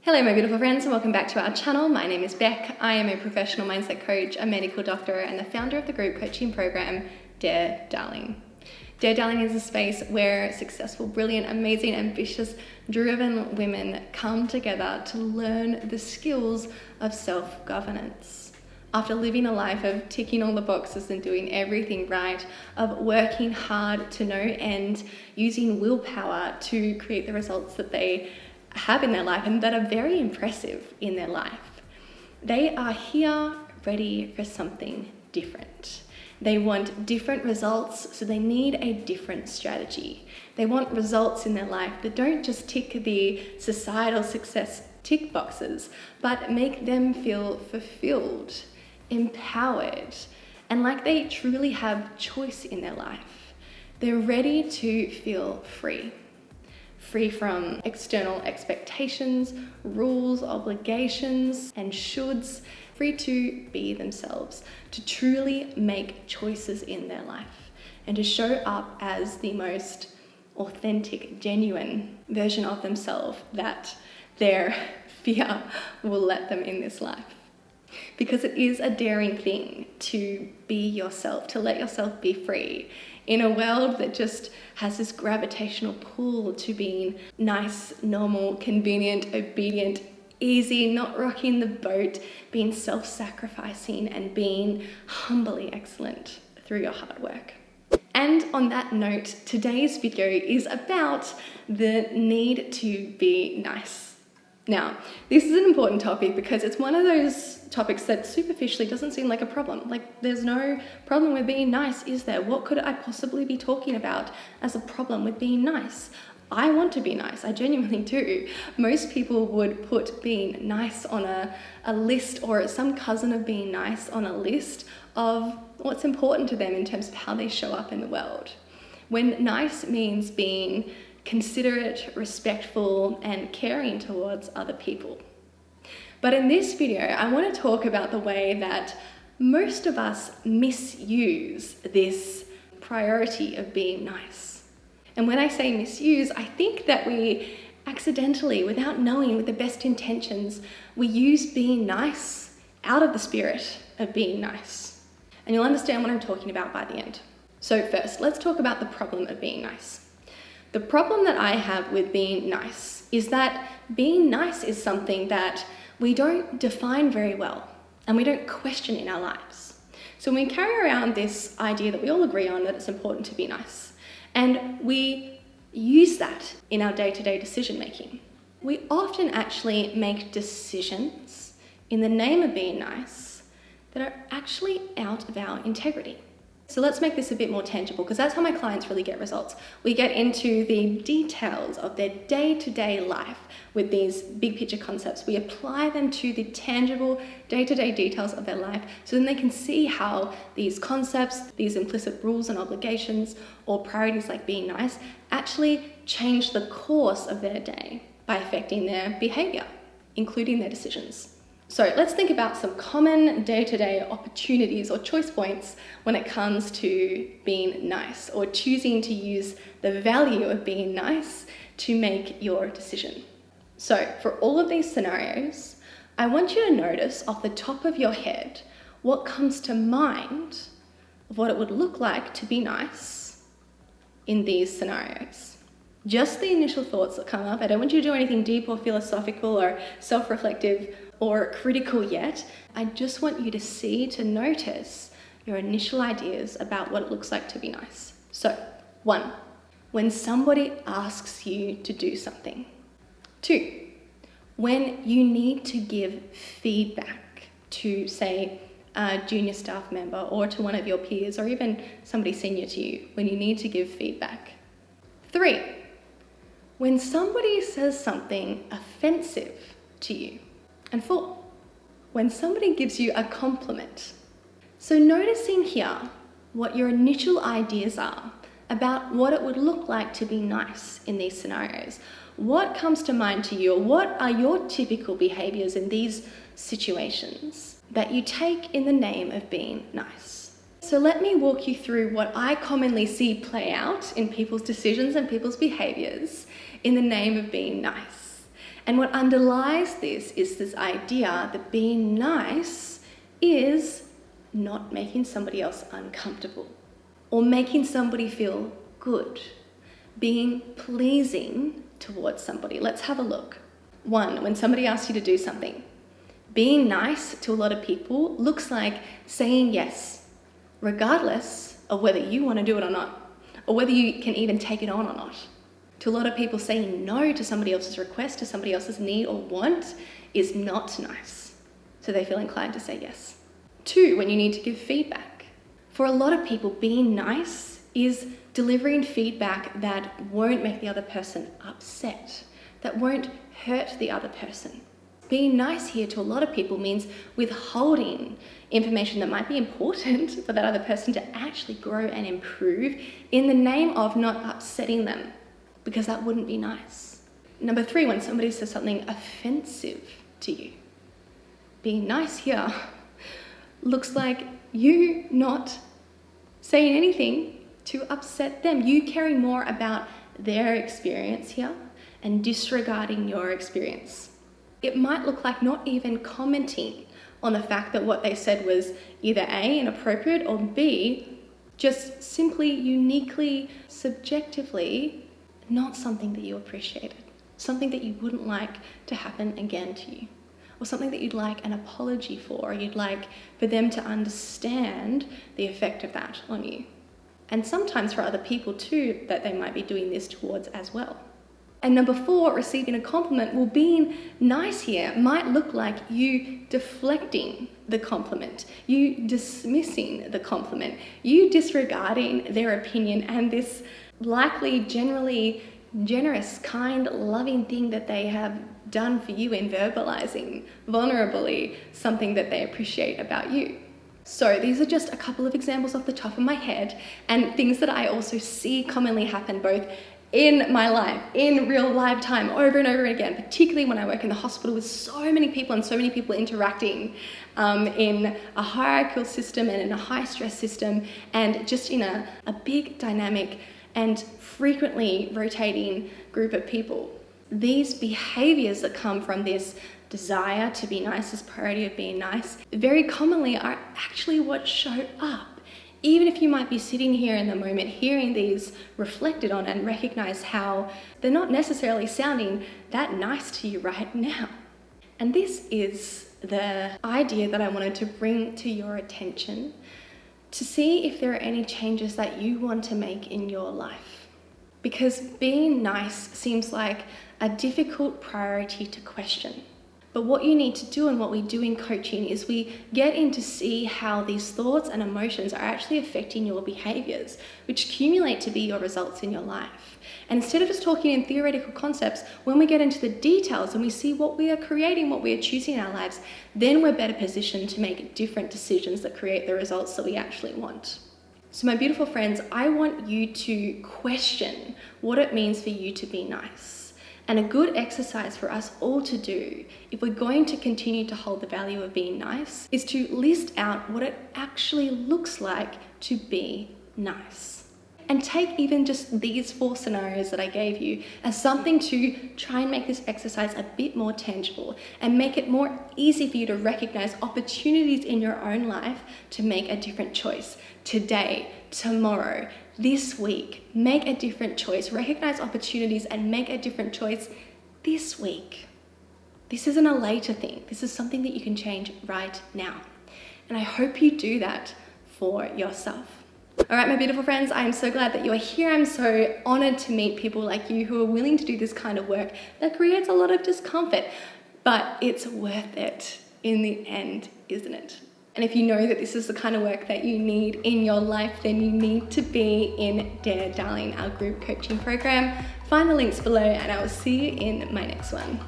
Hello my beautiful friends and welcome back to our channel. My name is Beck. I am a professional mindset coach, a medical doctor and the founder of the group coaching program Dare Darling. Dare Darling is a space where successful, brilliant, amazing, ambitious, driven women come together to learn the skills of self-governance. After living a life of ticking all the boxes and doing everything right, of working hard to no end, using willpower to create the results that they have in their life and that are very impressive in their life, they are here ready for something different. They want different results, so they need a different strategy. They want results in their life that don't just tick the societal success tick boxes, but make them feel fulfilled, empowered, and like they truly have choice in their life. They're ready to feel free. Free from external expectations, rules, obligations, and shoulds, free to be themselves, to truly make choices in their life, and to show up as the most authentic, genuine version of themselves that their fear will let them in this life. Because it is a daring thing to be yourself, to let yourself be free in a world that just has this gravitational pull to being nice, normal, convenient, obedient, easy, not rocking the boat, being self-sacrificing and being humbly excellent through your hard work. And on that note, today's video is about the need to be nice. Now, this is an important topic because it's one of those topics that superficially doesn't seem like a problem. Like, there's no problem with being nice, is there? What could I possibly be talking about as a problem with being nice? I want to be nice, I genuinely do. Most people would put being nice on a list, or some cousin of being nice on a list of what's important to them in terms of how they show up in the world. When nice means being considerate, respectful, and caring towards other people. But in this video, I want to talk about the way that most of us misuse this priority of being nice. And when I say misuse, I think that we accidentally, without knowing, with the best intentions, we use being nice out of the spirit of being nice. And you'll understand what I'm talking about by the end. So first, let's talk about the problem of being nice. The problem that I have with being nice is that being nice is something that we don't define very well and we don't question in our lives. So we carry around this idea that we all agree on, that it's important to be nice, and we use that in our day-to-day decision making. We often actually make decisions in the name of being nice that are actually out of our integrity. So let's make this a bit more tangible, because that's how my clients really get results. We get into the details of their day-to-day life with these big picture concepts. We apply them to the tangible day-to-day details of their life, so then they can see how these concepts, these implicit rules and obligations, or priorities like being nice, actually change the course of their day by affecting their behavior, including their decisions. So let's think about some common day-to-day opportunities or choice points when it comes to being nice, or choosing to use the value of being nice to make your decision. So for all of these scenarios, I want you to notice off the top of your head what comes to mind of what it would look like to be nice in these scenarios. Just the initial thoughts that come up. I don't want you to do anything deep or philosophical or self-reflective or critical yet. I just want you to see, to notice your initial ideas about what it looks like to be nice. So, 1, when somebody asks you to do something. 2, when you need to give feedback to, say, a junior staff member or to one of your peers or even somebody senior to you, when you need to give feedback. 3, when somebody says something offensive to you. And 4, when somebody gives you a compliment. So noticing here what your initial ideas are about what it would look like to be nice in these scenarios. What comes to mind to you, or what are your typical behaviors in these situations that you take in the name of being nice? So let me walk you through what I commonly see play out in people's decisions and people's behaviors in the name of being nice. And what underlies this is this idea that being nice is not making somebody else uncomfortable or making somebody feel good, being pleasing towards somebody. Let's have a look. 1, when somebody asks you to do something, being nice to a lot of people looks like saying yes, regardless of whether you want to do it or not, or whether you can even take it on or not. To a lot of people, saying no to somebody else's request, to somebody else's need or want is not nice. So they feel inclined to say yes. 2, when you need to give feedback. For a lot of people, being nice is delivering feedback that won't make the other person upset, that won't hurt the other person. Being nice here to a lot of people means withholding information that might be important for that other person to actually grow and improve in the name of not upsetting them, because that wouldn't be nice. Number 3, when somebody says something offensive to you. Being nice here looks like you not saying anything to upset them, you caring more about their experience here and disregarding your experience. It might look like not even commenting on the fact that what they said was either A, inappropriate, or B, just simply uniquely, subjectively, not something that you appreciated, something that you wouldn't like to happen again to you, or something that you'd like an apology for, or you'd like for them to understand the effect of that on you. And sometimes for other people too, that they might be doing this towards as well. And number 4, receiving a compliment. Well, being nice here might look like you deflecting the compliment, you dismissing the compliment, you disregarding their opinion and this likely generally generous, kind, loving thing that they have done for you in verbalizing vulnerably something that they appreciate about you. So these are just a couple of examples off the top of my head and things that I also see commonly happen both in my life, in real live time, over and over again, particularly when I work in the hospital with so many people and so many people interacting in a hierarchical system and in a high stress system and just in a big dynamic and frequently rotating group of people. These behaviors that come from this desire to be nice, this priority of being nice, very commonly are actually what show up. Even if you might be sitting here in the moment hearing these reflected on and recognize how they're not necessarily sounding that nice to you right now. And this is the idea that I wanted to bring to your attention to see if there are any changes that you want to make in your life. Because being nice seems like a difficult priority to question. But what you need to do and what we do in coaching is we get in to see how these thoughts and emotions are actually affecting your behaviors, which accumulate to be your results in your life. And instead of just talking in theoretical concepts, when we get into the details and we see what we are creating, what we are choosing in our lives, then we're better positioned to make different decisions that create the results that we actually want. So my beautiful friends, I want you to question what it means for you to be nice. And a good exercise for us all to do, if we're going to continue to hold the value of being nice, is to list out what it actually looks like to be nice. And take even just these 4 scenarios that I gave you as something to try and make this exercise a bit more tangible and make it more easy for you to recognize opportunities in your own life to make a different choice today, tomorrow, this week. Make a different choice, recognize opportunities and make a different choice this week. This isn't a later thing. This is something that you can change right now. And I hope you do that for yourself. All right, my beautiful friends, I am so glad that you are here. I'm so honored to meet people like you who are willing to do this kind of work that creates a lot of discomfort, but it's worth it in the end, isn't it? And if you know that this is the kind of work that you need in your life, then you need to be in Dare Darling, our group coaching program. Find the links below and I will see you in my next one.